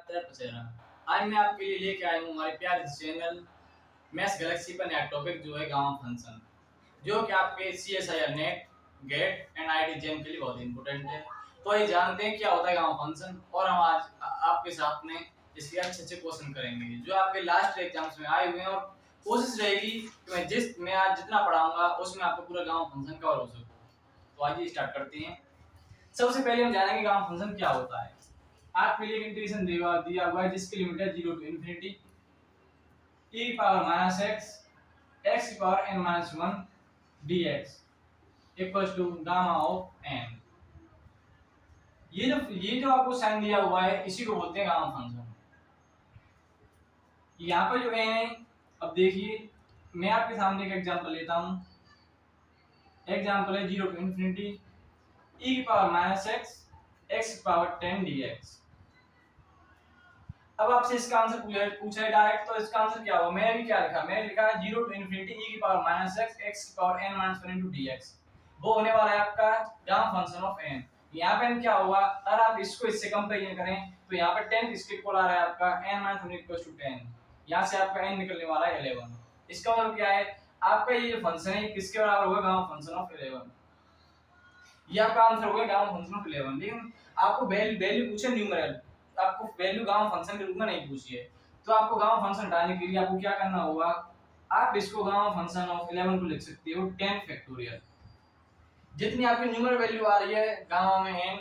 आज मैं आपके लिए लेके आया हूँ हमारे प्यारे चैनल मैथ्स गैलेक्सी पर नया टॉपिक जो है गामा फंक्शन, जो कि आपके CSIR NET GATE and IIT JAM के लिए बहुत इंपॉर्टेंट है। तो ये जानते हैं क्या होता है गामा फंक्शन, और हम आज आपके साथ में इसके अच्छे अच्छे क्वेश्चन करेंगे जो आपके लास्ट एग्जाम्स में आए हुए हैं, और कोशिश रहेगी कि मैं आज जितना पढ़ाऊंगा उसमें आपको पूरा गामा फंक्शन कवर हो सके। तो आइए स्टार्ट करते हैं। सबसे पहले हम जानेंगे गामा फंक्शन क्या होता है। आपके लिए इंटीग्रेशन दिया हुआ है जिसकी लिमिट है 0 to infinity e power minus x की power n minus 1 dx equals to gamma of n। ये जो आपको साइन दिया हुआ है इसी को बोलते हैं गामा फंक्शन। यहाँ पर जो n है, अब देखिए मैं आपके सामने एक एग्जांपल लेता हूँ। एग्जांपल है 0 टू इंफिनिटी e की पावर माइनस x की पावर 10 dx। अब आपसे इसका आंसर पूछा है डायरेक्ट, तो इसका आंसर क्या होगा? मैंने भी क्या लिखा, मैंने लिखा है 0 टू इंफिनिटी e की पावर माइनस x की power n minus 1 into dx। वो होने वाला है आपका गामा फंक्शन ऑफ n। यहाँ पे n क्या होगा? अगर आप इसको इससे कंपेरिजन करें तो यहाँ पे 10 इसके इक्वल आ रहा है आपका n माइनस 1 इक्वल टू 10। यहाँ से आपका n निकलने वाला है 11। इसका मतलब क्या है? आपका ये जो फंक्शन है किसके बराबर होगा? Gamma function of 11। ये आपका आंसर होगा गामा फंक्शन ऑफ 11। लेकिन आपको वैल्यू पूछे न्यूमेरल, आपको वैल्यू गामा फंक्शन के रूप में नहीं पूछी है। तो आपको गामा फंक्शन हटाने के लिए आपको क्या करना होगा? आप इसको गामा फंक्शन ऑफ 11 को लिख सकते हो 10 फैक्टोरियल। जितनी आपकी न्यूमेरल वैल्यू आ रही है गामा में n,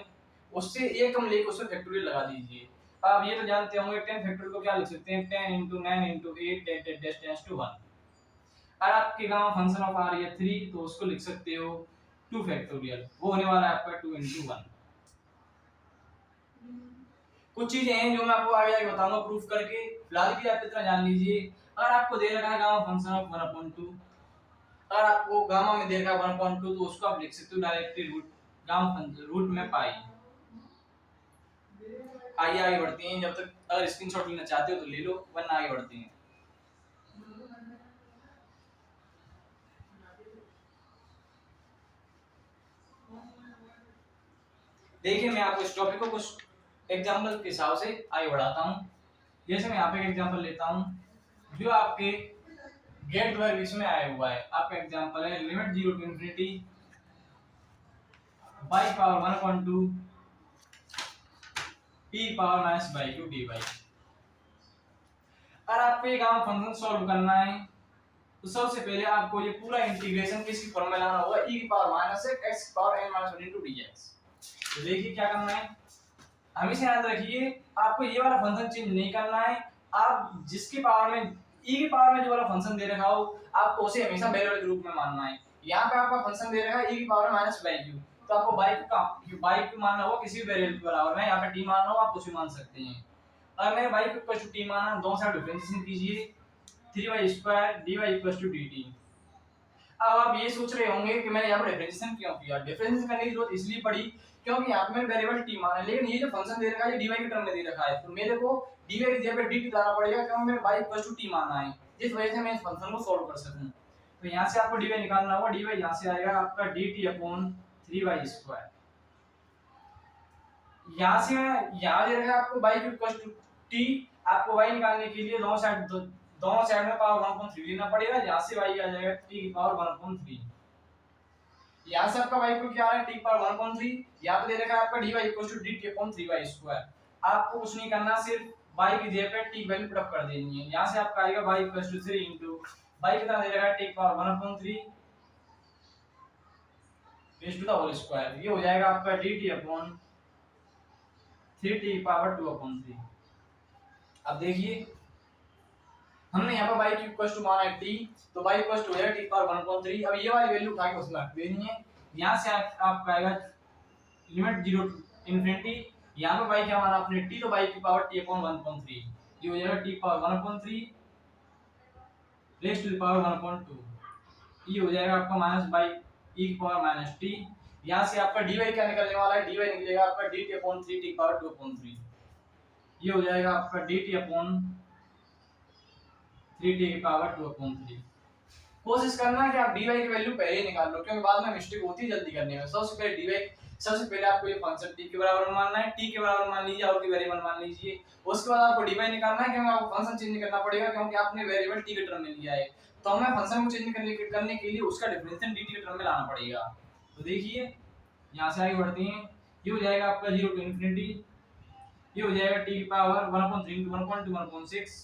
उससे एक कम लेके उसमें फैक्टोरियल लगा दीजिए। आप ये तो जानते होंगे 10 फैक्टोरियल को क्या लिख सकते हैं? 10 * 9 * 8 टेंड्स टू 1। और आपके गामा फंक्शन ऑफ आ रही है 3, तो उसको लिख सकते हो 2 फैक्टोरियल। वो होने वाला है आपका 2 * 1। कुछ चीजें हैं जो मैं आपको आगे जाके बताऊंगा प्रूफ करके। फिलहाल के लिए आप इतना जान लीजिए, अगर आपको दे रखा है गामा फंक्शन ऑफ 1/2, अगर आपको गामा में दे रखा है 1/2, तो उसको आप लिख सकते हो डायरेक्टली रूट में पाई। आइए आगे बढ़ते हैं। जब तक अगर स्क्रीनशॉट लेना चाहते हो तो ले लो, वरना आगे बढ़ते हैं। देखिए मैं आपको इस टॉपिक को कुछ एग्जांपल के हिसाब से आगे बढ़ाता हूं। जैसे मैं यहाँ पे एक एग्जांपल लेता हूं जो आपके गेट वर्ग इसमें आया हुआ है। आपका एग्जांपल है limit 0 to infinity y power 1/2 p power minus by 2 dy। अगर आपको ये गामा फंक्शन सॉल्व करना है तो सबसे पहले आपको ये पूरा इंटीग्रेशन किसकी फॉर्म में लाना होगा? e की पावर माइनस x की power n minus 1 into dx। तो देखिए क्या करना है, हमेशा याद रखिए आपको ये वाला फंक्शन चेंज नहीं करना है। आप जिसकी पावर में e की पावर में जो वाला फंक्शन दे रखा हो आपको उसे हमेशा वेरिएबल के रूप में मानना है। यहाँ पे आपका फंक्शन दे रखा है e की पावर माइनस बाई क्यू, तो आपको बाई क्यू मानना होगा किसी भी वेरिएबल के बराबर में। यहाँ पे t मानना हो आप कुछ भी मान सकते हैं। अगर मैंने by q equal to t माना, दोनों साइड डिफरेंशिएशन कीजिए 3y² dy equal to dt। अब आप ये सोच रहे होंगे कि मैंने यहाँ पर डिफरेंशिएशन क्यों किया? डिफरेंशिएशन करने की जरूरत इसलिए पड़ी क्योंकि यहाँ पे मैंने वेरिएबल t माना है, लेकिन ये जो फंक्शन दे रखा है ये dy के टर्म में दे रखा है, तो मेरे को dy की जगह पे dt डालना पड़ेगा क्योंकि मैंने y इक्वल टू t माना है, जिस वजह से मैं इस फंक्शन को सॉल्व कर सकूं। तो यहाँ से आपको dy निकालना होगा। dy यहाँ से आएगा आपका dt/3y²। यहाँ से यहाँ दे रखा है आपको y इक्वल टू t, आपको y निकालने के लिए दोनों साइड में पावर 1/3 लेना पड़ेगा। यहाँ से y आ जाएगा t की पावर 1/3। यहाँ से आपका y को क्या आ रहा है? t की पावर 1/3। यहाँ पे दे रखा है आपका dy इक्वल टू dt/3y²। आपको कुछ नहीं करना, सिर्फ y की जगह पे t की वैल्यू पुट अप कर देनी है। यहाँ से आपका आएगा y equal to 3 into y कितना दे रखा है? t की power 1/3 raise to the whole square. ये हो जाएगा आपका dt/3t की पावर 2/3। अब देखिए हमने यहाँ पर y की इक्वल टू माना है t, तो y इक्वल टू हो जाएगा t की पावर 1/3। अब ये वाली वैल्यू उठा के उसमें रख देनी है। यहाँ से आपका आएगा लिमिट 0 टू इंफिनिटी, यहाँ पे y क्या माना आपने t, तो y की पावर t/1/3। ये हो जाएगा t की power 1/3 raise to the power 1/2। ये हो जाएगा आपका माइनस बाई e की पावर माइनस t। यहाँ से आपका dy क्या निकलने वाला है? dy निकलेगा आपका dt/3 t की पावर 2/3। ये हो जाएगा आपका dt/3t की पावर 2/3। कोशिश करना है कि आप dy की वैल्यू पहले ही निकाल लो, क्योंकि बाद में मिस्टेक होती है जल्दी करने में। सबसे पहले dy, सबसे पहले आपको ये फंक्शन t के बराबर मानना है, t के बराबर मान लीजिए और की वेरिएबल मान लीजिए। उसके बाद आपको dy निकालना है, क्योंकि आपको फंक्शन चेंज करना पड़ेगा, क्योंकि आपने वेरिएबल t के टर्म में लिया है। तो हमें फंक्शन को चेंज करने के लिए उसका डिफरेंशियल dt के टर्म में लाना पड़ेगा। तो देखिए यहां से आगे बढ़ते हैं। ये हो जाएगा आपका 0 टू इंफिनिटी, ये हो जाएगा t की पावर 1.3 into 1.2 1.6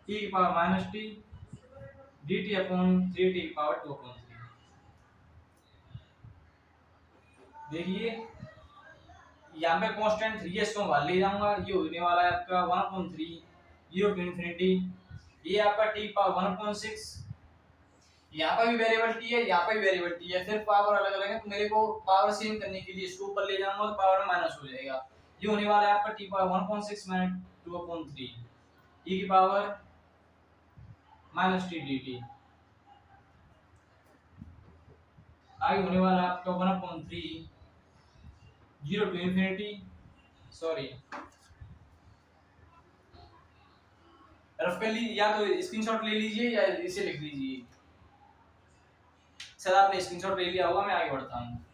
e की power minus t dt upon 3t की पावर 2/3। देखिए यहाँ पे कांस्टेंट 3 इसको बाहर ले जाऊंगा, ये होने वाला है आपका 1/3 0 टू इंफिनिटी, ये आपका t पावर 1/6, यहाँ पर भी वेरिएबल t है, यहाँ पर भी वेरिएबल t है, सिर्फ पावर अलग अलग है। तो मेरे को पावर सेम करने के लिए इसको ऊपर ले जाऊंगा तो पावर में माइनस हो जाएगा। ये होने वाला है आपका t पावर 1/6 माइनस 2/3 e की पावर माइनस t dt। आगे होने वाला है आपका 1/3 0 टू इंफिनिटी, सॉरी रफ कर लीजिए, या तो स्क्रीनशॉट ले लीजिए या इसे लिख लीजिए। सर आपने स्क्रीनशॉट ले लिया होगा, मैं आगे बढ़ता हूँ।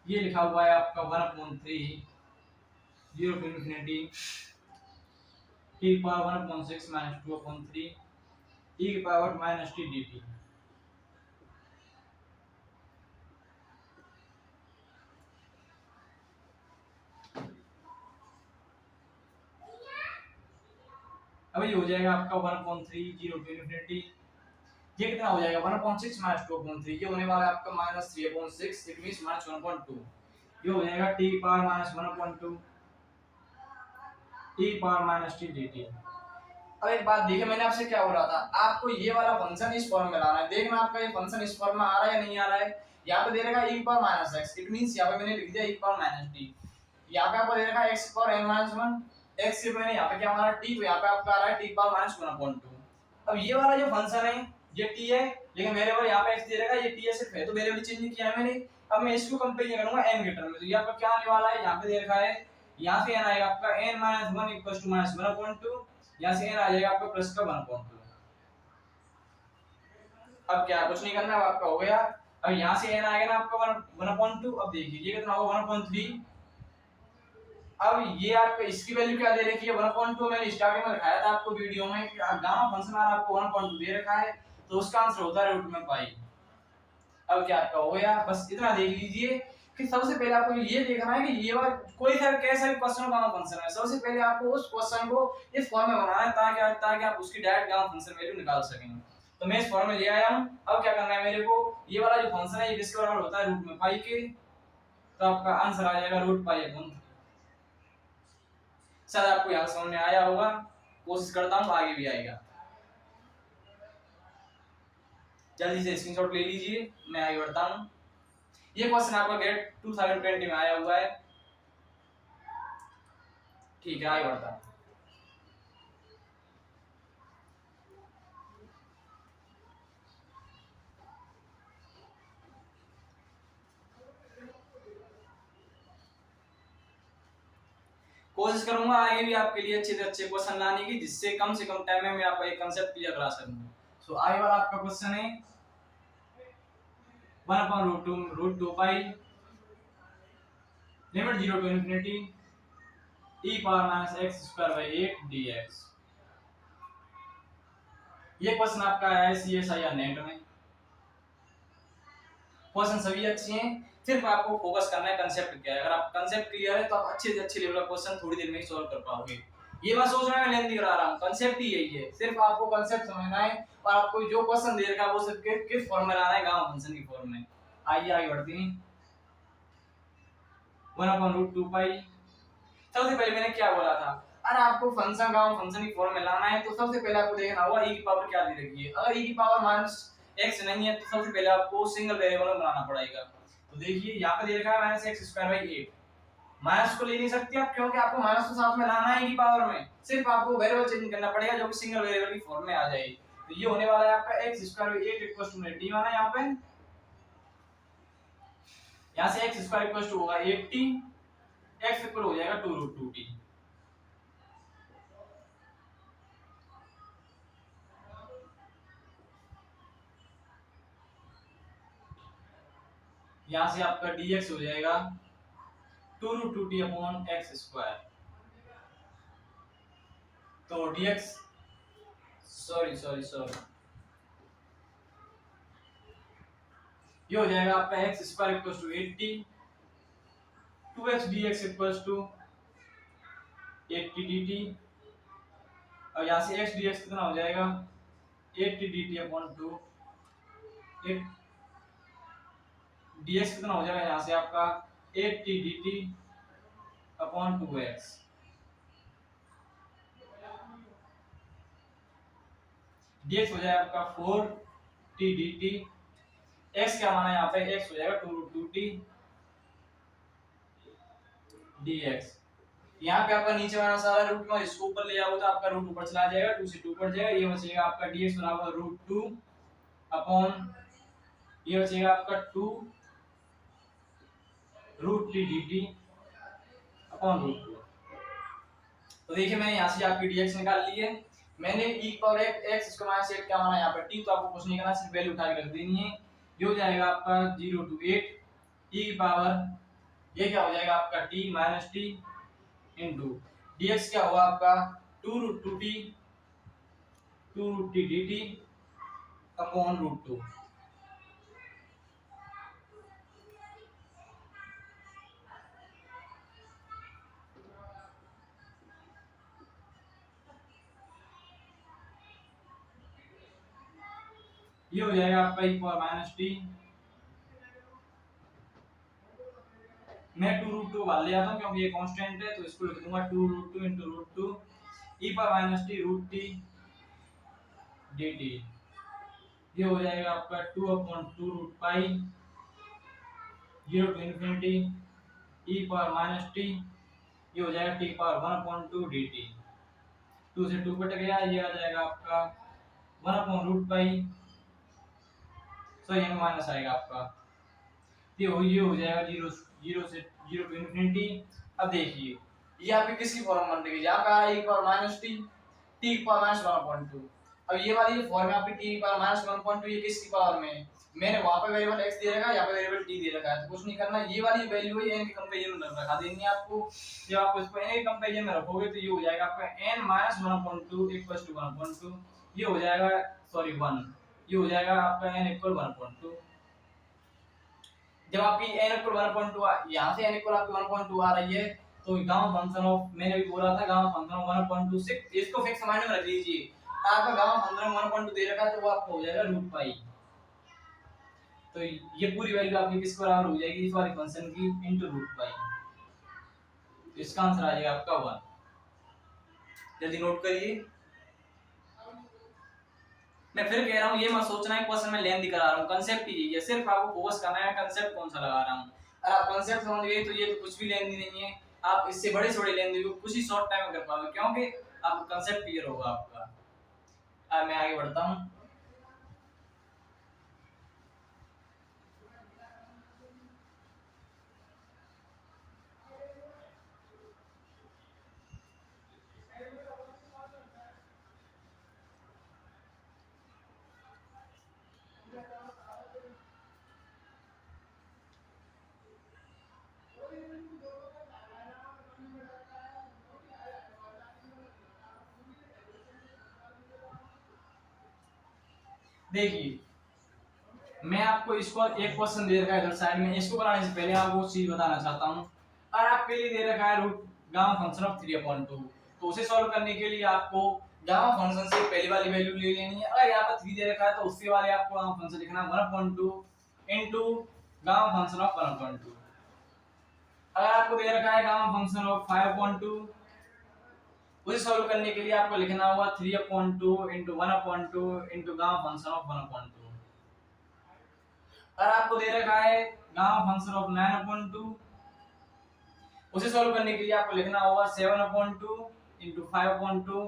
ये लिखा हुआ है आपका 1/3 0 to infinity t power 1/6 minus 2/3 e की पावर माइनस t dt। अब ये हो जाएगा आपका 1/3 0 टू इंफिनिटी, ये कितना हो जाएगा 1/6 माइनस 2/3, ये होने वाला है आपका माइनस 3/6, इट मींस माइनस 1/2। ये हो जाएगा t की power minus 1/2 e power minus t dt। अब एक बात देखिए, मैंने आपसे क्या बोला था, आपको ये वाला फंक्शन इस फॉर्म में लाना है। देखना आपका ये फंक्शन इस फॉर्म में आ रहा है या नहीं आ रहा है। यहाँ पे दे रखा है e power minus x, it means यहाँ पे मैंने लिख दिया e पावर माइनस t। यहाँ पे आपको दे रखा है x power n minus 1, x से मैंने यहाँ पे क्या माना t, तो यहाँ पे आपका आ रहा है t पावर माइनस 1/2। अब ये वाला जो फंक्शन है ये t है, लेकिन वेरिएबल यहाँ पे x दे रखा है, ये t है सिर्फ है, तो वेरिएबल चेंज नहीं किया है मैंने। अब मैं इसको कंपेयर करूंगा n के टर्म में, तो ये आपका क्या आने वाला है, यहाँ पे दे रखा है, यहाँ से n आएगा आपका n minus 1 equals to minus 1/2, यहाँ से n आ जाएगा आपका प्लस का 1/2। अब क्या कुछ नहीं करना, अब आपका हो गया। अब यहाँ से n आएगा ना आपका 1/2, अब देखिए ये कितना होगा 1/3। अब ये आपका इसकी वैल्यू क्या दे रखी है 1/2, मैंने स्टार्टिंग में दिखाया था आपको वीडियो में कि गामा फंक्शन आ आपको 1/2 दे रखा है, तो उसका आंसर होता है रूट में पाई। अब क्या आपका हो गया, बस इतना देख लीजिए कि सबसे पहले आपको ये देखना है कि ये वाला कोई सा कैसा भी क्वेश्चन गामा फंक्शन है, सबसे पहले आपको उस क्वेश्चन को इस फॉर्म में बनाना है ताकि आप उसकी डायरेक्ट गामा फंक्शन वैल्यू निकाल सकें। तो मैं इस फॉर्म में ले आया हूं। अब क्या करना है मेरे को, ये वाला जो फंक्शन है ये किसके बराबर होता है रूट में पाई के, तो आपका आंसर आ जाएगा रूट पाई अपॉन। सर आपको यहाँ समझ में आया होगा, कोशिश करता हूँ आगे भी आएगा। जल्दी से स्क्रीनशॉट ले लीजिए, मैं आगे बढ़ता हूँ। ये क्वेश्चन आपका गेट 2020 में आया हुआ है, ठीक है आगे बढ़ता हूँ। कोशिश करूंगा आगे भी आपके लिए अच्छे से अच्छे क्वेश्चन लाने की, जिससे कम से कम टाइम में मैं आपका एक कांसेप्ट क्लियर करा सकूं। सो आगे वाला आपका क्वेश्चन है 1/√2 pi limit 0 to infinity e power minus x² / 8 dx। ये क्वेश्चन आपका आया है CSIR नेट में। क्वेश्चन सभी अच्छे हैं, सिर्फ आपको फोकस करना है कंसेप्ट क्या है। अगर आप कंसेप्ट क्लियर है तो आप अच्छे से अच्छे लेवल का क्वेश्चन थोड़ी देर में ही सॉल्व कर पाओगे। ये मत सोचना मैं लेंथी करा रहा हूं, कंसेप्ट ही यही है, सिर्फ आपको कंसेप्ट समझना है और आपको जो क्वेश्चन दे रखा है वो सिर्फ किस फॉर्म में लाना है, गामा फंक्शन की फॉर्म में। आइए आगे बढ़ते हैं। 1/√2 पाई, सबसे पहले मैंने क्या बोला था, अगर आपको फंक्शन गामा फंक्शन की फॉर्म में लाना है तो सबसे पहले आपको देखना होगा e की पावर क्या दे रखी है। अगर e की पावर माइनस x नहीं है तो सबसे पहले आपको सिंगल वेरिएबल में बनाना पड़ेगा। तो देखिए यहाँ पे दे रखा है -x² / 8, माइनस को ले नहीं सकते आप, क्योंकि आपको माइनस को साथ में लाना है e की पावर में, सिर्फ आपको वेरिएबल चेंज करना पड़ेगा जो कि सिंगल वेरिएबल की फॉर्म में आ जाए। तो ये होने वाला है आपका x² / 8 इक्वल्स टू d माना यहाँ से x² इक्वल्स टू होगा 80 x इक्वल हो जाएगा 2√2t। यहां से आपका dx हो जाएगा 2√2t अपॉन एक्स स्क्वायर। तो dx सॉरी सॉरी सॉरी ये हो जाएगा आपका x square equals to 80, 2x dx equals to 80 dt, और यहाँ से x dx कितना हो जाएगा 80 dt अपॉन 2, dx कितना हो जाएगा यहाँ से आपका 80 dt अपॉन 2x। dx हो जाएगा आपका 4t dt, x क्या माना है यहाँ पे x हो जाएगा 2√2t dx। यहाँ पे आपका नीचे वाला सारा रूट में इसको ऊपर ले आओ तो आपका रूट ऊपर चला जाएगा, 2 से 2 कट जाएगा, ये बचेगा आपका dx बराबर √2 अपॉन ये बचेगा आपका 2√t dt अपॉन √2। तो देखिए मैंने यहाँ से आपकी dx निकाल ली है। मैंने e पावर x इसको माइनस 8 क्या माना यहाँ पर t, तो आपको कुछ नहीं करना, सिर्फ वैल्यू उठा के रख देनी है। ये हो जाएगा आपका 0 to 8 e की पावर ये क्या हो जाएगा आपका t minus t into dx क्या हुआ आपका 2√2t dt अपॉन √2। ये हो जाएगा आपका e पावर माइनस t, मैं 2√2 बाहर ले आता हूँ क्योंकि ये कांस्टेंट है, तो इसको लिख दूंगा 2√2 into √2 e power minus t √t dt। ये हो जाएगा आपका 2 upon 2 root pi 0 to infinity e power minus t, ये हो जाएगा t पावर 1 अपॉन 2 dt। 2 से 2 कट गया, ये आ जाएगा आपका 1 अपॉन रूट पाई, सॉरी यहाँ माइनस आएगा आपका, ये हो जाएगा 0 से 0 to infinity। अब देखिए ये आपकी किसकी फॉर्म बन रही है, यहाँ पे आ रहा है e power minus t, t power minus 1/2। अब ये वाली जो फॉर्म है आपकी t पावर माइनस 1/2, ये किसकी पावर में है, मैंने वहां पे वेरिएबल x दे रखा है, यहाँ पे वेरिएबल t दे रखा है, तो कुछ नहीं करना, ये वाली वैल्यू है n के कंपैरिजन में रखा देनी है आपको। जब आप इसको n के कंपैरिजन में रखोगे तो ये हो जाएगा आपका n माइनस 1/2 इक्वल्स टू 1/2, ये हो जाएगा सॉरी 1, ये हो जाएगा आपका n इक्वल 1/2। जब आपकी n इक्वल 1/2 यहाँ से n इक्वल आपकी 1/2 आ रही है, तो गामा फंक्शन ऑफ, मैंने भी बोला था गामा फंक्शन ऑफ 1/2 से इसको फिक्स माइंड में रख लीजिए। आपका गामा फंक्शन 1/2 दे रखा है तो वो आपको हो जाएगा रूट पाई, तो ये पूरी वैल्यू आपकी किसके बराबर हो जाएगी इस वाली फंक्शन की इनटू रूट पाई, तो इसका आंसर आ जाएगा आपका 1। जल्दी नोट करिए। मैं फिर कह रहा हूँ ये मत सोचना है क्वेश्चन में लेंथ करा रहा हूँ, कंसेप्ट ही है, सिर्फ आपको फोकस करना है कंसेप्ट कौन सा लगा रहा हूँ। अगर आप कंसेप्ट समझ गए तो ये तो कुछ भी लेंथ नहीं है, आप इससे बड़े से बड़े लेंथ को कुछ ही शॉर्ट टाइम में कर पाओगे, क्योंकि आपको कंसेप्ट क्लियर होगा आपका। अब मैं आगे बढ़ता हूँ। देखिए मैं आपको इसको एक क्वेश्चन दे रखा है इधर साइड में, इसको बनाने से पहले आपको वो चीज बताना चाहता हूँ। और आपके लिए दे रखा है रूट गामा फंक्शन ऑफ 3/2, तो उसे सॉल्व करने के लिए आपको गामा फंक्शन से पहली वाली वैल्यू ले लेनी है। अगर यहाँ पर 3 दे रखा है तो उसके वाले आपको गामा फंक्शन लिखना है 1/2 इनटू गामा फंक्शन ऑफ 1/2। अगर आपको दे रखा है गामा फंक्शन ऑफ 5/2, उसे सॉल्व करने के लिए आपको लिखना होगा 3/2 into 1/2 into gamma function of 1/2। अगर आपको दे रखा है गामा फंक्शन ऑफ 9/2, उसे सॉल्व करने के लिए आपको लिखना होगा 7/2 into 5/2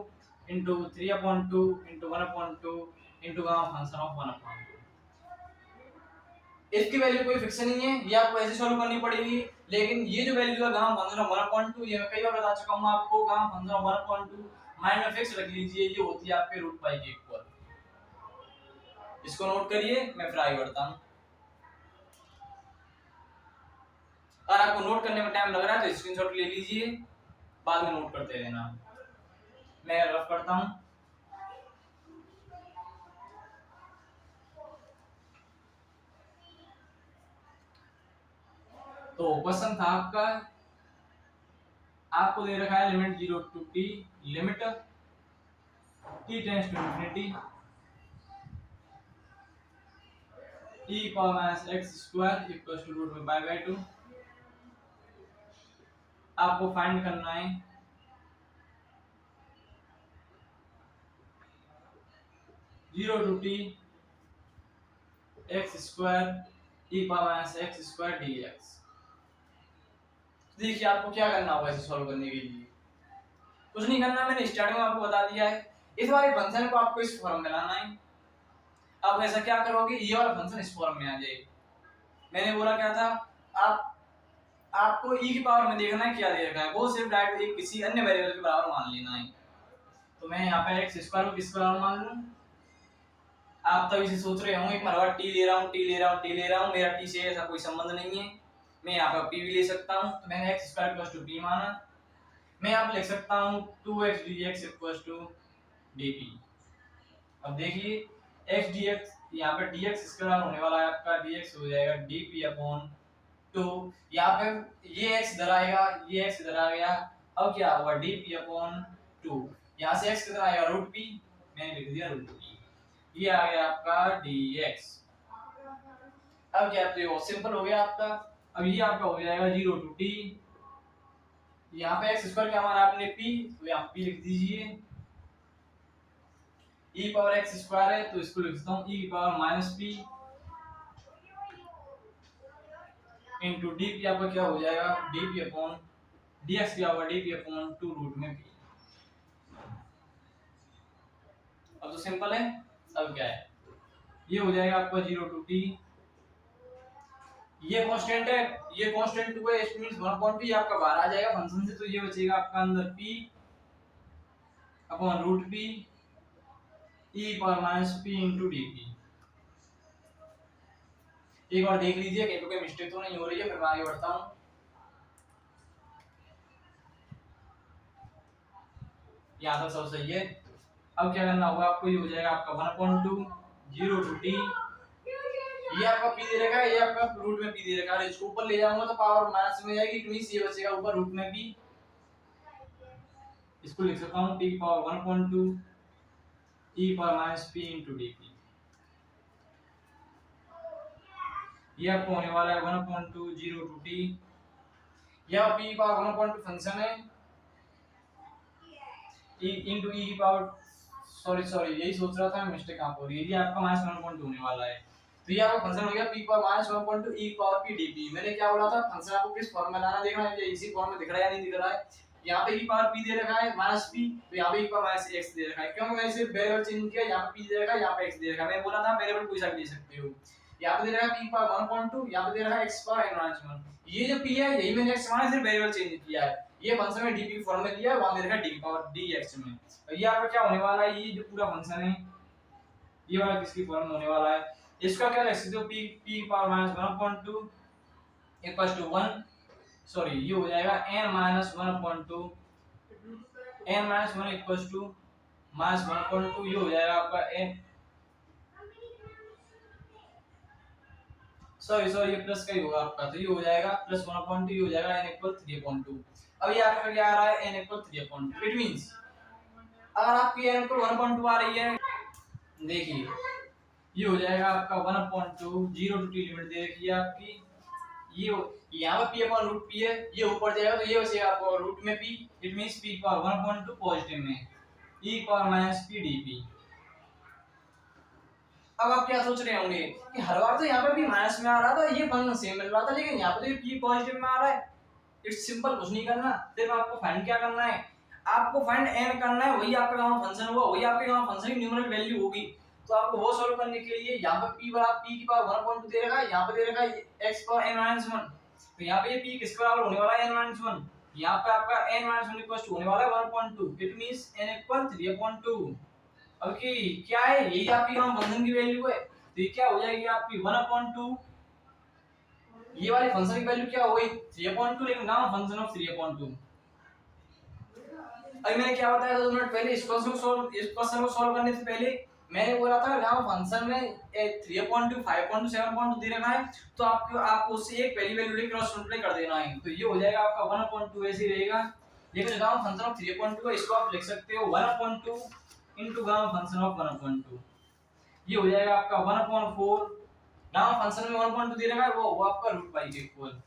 into 3/2 into 1/2 into gamma function of 1/2। इसकी वैल्यू कोई फिक्स नहीं है, ये आपको ऐसे सॉल्व करनी पड़ेगी, लेकिन ये जो वैल्यू है गामा फंक्शन ऑफ 1.2, ये मैं कई बार बता चुका हूं आपको, गामा फंक्शन ऑफ 1.2 माइंड में फिक्स रख लीजिए, ये होती है आपके रूट पाई के इक्वल। इसको नोट करिए, मैं फिर आगे बढ़ता हूं। अगर आपको नोट करने में टाइम लग रहा है तो स्क्रीनशॉट ले लीजिए, बाद में नोट करते रहना। मैं रफ करता हूं। तो क्वेश्चन था आपका, आपको दे रखा है limit 0 to t, limit t tends to infinity e power minus x square equals to root में पाई बाय 2। आपको फाइंड करना है zero to t x square e power minus x square dx। देखिए आपको क्या करना होगा इसे सॉल्व करने के लिए, कुछ नहीं करना, मैंने स्टार्टिंग में आपको बता दिया है। इस वाले फंक्शन को आपको इस फॉर्म में लाना है। अब ऐसा क्या करोगे, ये वाला फंक्शन इस फॉर्म में आ जाए। मैंने बोला क्या था, आपको e की पावर में देखना है क्या दे रखा है, वो सिर्फ डायरेक्ट एक किसी अन्य वेरिएबल के बराबर मान लेना है। तो मैं यहाँ पे x स्क्वायर को किस बराबर मान लूं, आप तभी से सोच रहे होंगे कि मैं t ले रहा हूँ, t ले रहा हूँ, t ले रहा हूँ, मेरा t से ऐसा कोई संबंध नहीं है। मैं यहाँ पर p भी ले सकता हूँ, तो मैंने x स्क्वायर प्लस 2p माना। मैं यहाँ पे लिख सकता हूँ 2x dx equals to dt। अब देखिए x dx, यहाँ पे dx स्क्वायर होने वाला है आपका, dx हो जाएगा dp अपॉन 2। यहाँ पे ये x इधर आएगा, ये x इधर आ गया, अब क्या होगा dp अपॉन 2। यहाँ से x कितना आएगा रूट p, मैंने लिख दिया रूट p, ये आ गया आपका dx। अब क्या, तो ये बहुत सिंपल हो गया आपका। अब ये आपका हो जाएगा 0 टू t, यहाँ पे x स्क्वायर क्या माना आपने p, तो यहाँ p लिख दीजिए, e पावर x स्क्वायर है तो इसको लिखता हूँ e power minus p into dp, आपका क्या हो जाएगा dp अपॉन dx क्या होगा dp अपॉन 2 रूट में p। अब तो सिंपल है। अब क्या है, ये हो जाएगा आपका 0 टू t, ये कांस्टेंट है, ये कांस्टेंट 2 है, इट मींस 1.p आपका बाहर आ जाएगा फंक्शन से, तो ये बचेगा आपका अंदर p upon root p e power minus p into dp। एक बार देख लीजिए कहीं पे कोई मिस्टेक तो नहीं हो रही है, फिर मैं आगे बढ़ता हूं। यहाँ तक सब सही है। अब क्या करना होगा आपको, ये हो जाएगा आपका 1.2 0 टू t, ये आपका p दे रखा है, ये आपका रूट में p दे रखा है, इसको ऊपर ले जाऊंगा तो पावर माइनस में जाएगी, तो ये बचेगा ऊपर रूट में p। इसको लिख सकता हूं t power 1.2 e power minus p into dp। ये आपको होने वाला है 1.2 0 टू t, यह p पावर 1.2 फंक्शन है, e इनटू e की पावर, सॉरी यही सोच रहा था मैं, मिस्टेक कहां हो रही है, ये आपका माइनस 1.2 होने वाला है। तो ये आपका फंक्शन हो गया p power minus 1.2 e power p dp। मैंने क्या बोला था, फंक्शन आपको किस फॉर्म में लाना, देखना है इसी फॉर्म में दिख रहा है या नहीं दिख रहा है। यहाँ पे e पावर p दे रखा है माइनस p, तो यहाँ पे e पावर माइनस x दे रखा है, क्योंकि मैंने सिर्फ वेरिएबल चेंज किया, यहाँ पे p दे रखा है, यहाँ पे x दे रखा है। मैं बोला था वेरिएबल कोई सा भी ले सकते हो, यहाँ पे दे रखा है p पावर 1.2, यहाँ पे दे रखा है x पावर n-1। ये जो p है यही मैंने x माना, सिर्फ वेरिएबल चेंज किया है, ये फंक्शन में dp फॉर्म में दिया है, वहां दे रखा है d पावर dx में। तो ये आपका क्या होने वाला है, ये जो पूरा फंक्शन है ये वाला किसकी फॉर्म में होने वाला है, इसका क्या लिख सकते हो p power minus 1.2 equals to 1, sorry ये हो जाएगा n minus 1.2, n minus 1 equals to minus 1.2, ये हो जाएगा आपका n, सॉरी ये प्लस का ही होगा आपका, तो ये हो जाएगा प्लस 1.2, ये हो जाएगा n इक्वल 3.2। अब ये आपका क्या आ रहा है n इक्वल 3.2, इट मींस अगर आपकी n इक्वल 1.2 आ रही है, देखिए ये हो जाएगा आपका 1.2 0 टू t लिमिट दे रखी है आपकी, ये यहाँ पे p अपॉन रूट p है, ये ऊपर जाएगा तो ये बचेगा आपको रूट में p, it means p power 1.2 positive में e power minus p dp। अब आप क्या सोच रहे होंगे कि हर बार तो यहाँ पे p माइनस में आ रहा था, ये फंक्शन सेम मिल रहा था, लेकिन यहाँ पे तो ये p पॉजिटिव में आ रहा है। इट्स सिंपल, कुछ नहीं करना, सिर्फ आपको फाइंड क्या करना है, आपको फाइंड n करना है, वही आपका गामा फंक्शन होगा, वही आपके गामा फंक्शन की न्यूमरिक वैल्यू होगी। तो आपको वो सॉल्व करने के लिए यहाँ पे p बराबर p की पावर 1.2 दे रखा है, यहाँ पे दे रखा है x पावर n-1, तो यहाँ पे ये p किसके बराबर होने वाला है n-1, यहाँ पे आपका n-1 इक्वल टू होने वाला है 1.2, इट मींस n इक्वल 3/2। अब की क्या है, यही आपकी गामा फंक्शन की वैल्यू है, तो ये क्या हो जाएगी आपकी 1/2, ये वाले फंक्शन की वैल्यू क्या हो गई 3/2, लेकिन गामा फंक्शन ऑफ 3/2। अभी मैंने क्या बताया था 2 मिनट पहले, इस क्वेश्चन को सॉल्व करने से पहले मैंने बोला था गामा फंक्शन में 3.2 5.2 7.2 दे रखा है, तो आपको उससे एक पहली वैल्यू लेके क्रॉस मल्टीप्लाई कर देना है, तो ये हो जाएगा आपका 1/2 ऐसे ही रहेगा। लेकिन गामा फंक्शन ऑफ 3.2 है, इसको आप लिख सकते हो 1/2 इनटू गामा फंक्शन ऑफ 1/2, ये हो जाएगा आपका 1/4। गामा फंक्शन में 1.2 दे रखा है, वो आपका √π के इक्वल।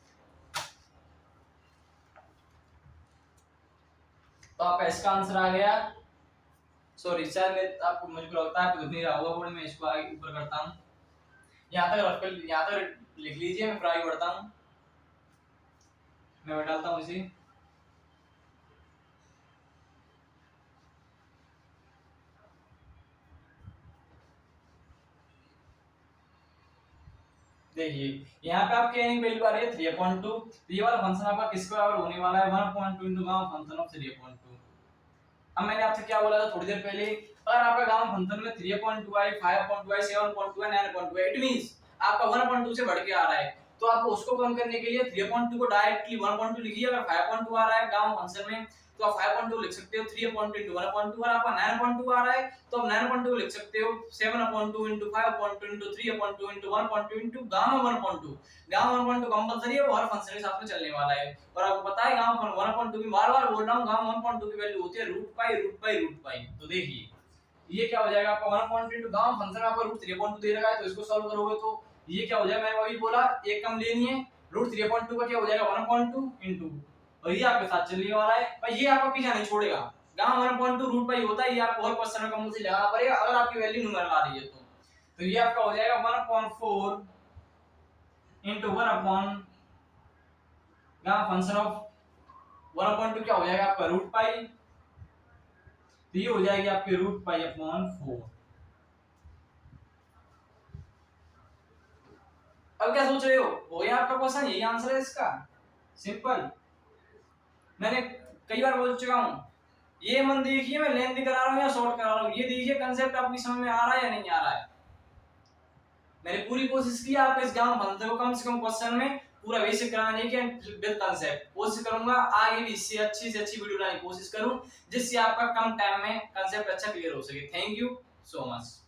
तो आपका इसका आंसर आ गया। सॉरी शायद आपको मुझको लगता है आपको नहीं रहा होगा, बोर्ड में इसको आगे ऊपर करता हूं, यहां तक रख कर यहां तक लिख लीजिए, मैं फिर आगे बढ़ता हूं, मैं डालता हूं इसे। देखिए यहाँ पे आपके n की वैल्यू आ रही है 3.2, तो ये वाला फंक्शन आपका किसके बराबर होने वाला है 1.2 इनटू गामा फंक्शन ऑफ 3.2। अब मैंने आपसे क्या बोला था थोड़ी देर पहले, अगर आपका गामा फंक्शन में 3.2 है 5.2 है 7.2 है 9.2 है, इट मींस आपका 1.2 से बढ़ के आ रहा है, तो आपको उसको कम करने के लिए 3.2 को डायरेक्टली 1.2 लिखिए। अगर 5.2 आ रहा है गामा फंक्शन में तो आप 5.2 लिख सकते हो 3.2 इनटू 1.2, अगर आपका 9.2 आ रहा है तो आप 9.2 लिख सकते हो 7.2 into 5.2 into 3.2 into 1.2 into gamma 1.2। Gamma 1.2 compulsory है, वो हर फंक्शन के साथ में चलने वाला है, और आपको पता है गामा 1.2 की बार-बार बोल रहा हूं, गामा 1.2 की वैल्यू होती है √π। तो देखिए ये क्या हो जाएगा आपका 1.2 इनटू गामा फंक्शन आपका √3.2 दे रखा है, तो इसको सॉल्व करोगे तो ये क्या हो जाएगा, मैंने अभी बोला एक कम लेनी है, √3.2 का क्या हो जाएगा 1.2 इनटू, और ये आपके साथ चलने वाला है भाई, ये आपका पीछा नहीं छोड़ेगा। गामा 1.2 √π होता है, ये आपको हर क्वेश्चन में कंपल्सरी लगाना पड़ेगा अगर आपकी वैल्यू न्यूमेरिकल आ रही है तो ये आपका हो जाएगा 1/4 इनटू 1 गामा फंक्शन ऑफ 1/2 क्या हो जाएगा आपका √π, तो ये हो जाएगी आपके √π/4। अब क्या सोच रहे हो गया आपका क्वेश्चन, यही आंसर है इसका, सिंपल। मैंने कई बार बोल चुका हूं, ये मन देखिए मैं लेंथ करा रहा हूं या शॉर्ट करा रहा हूं, ये देखिए कांसेप्ट आपकी समझ में आ रहा है या नहीं आ रहा है। मैंने पूरी कोशिश की आपको इस गांव फंक्शन को कम से कम क्वेश्चन में पूरा बेसिक कराने की विद कांसेप्ट, कोशिश करूंगा आगे भी इससे अच्छी से अच्छी वीडियो बनाने की कोशिश करूं, जिससे आपका कम टाइम में कांसेप्ट अच्छा क्लियर हो सके। Thank you so much.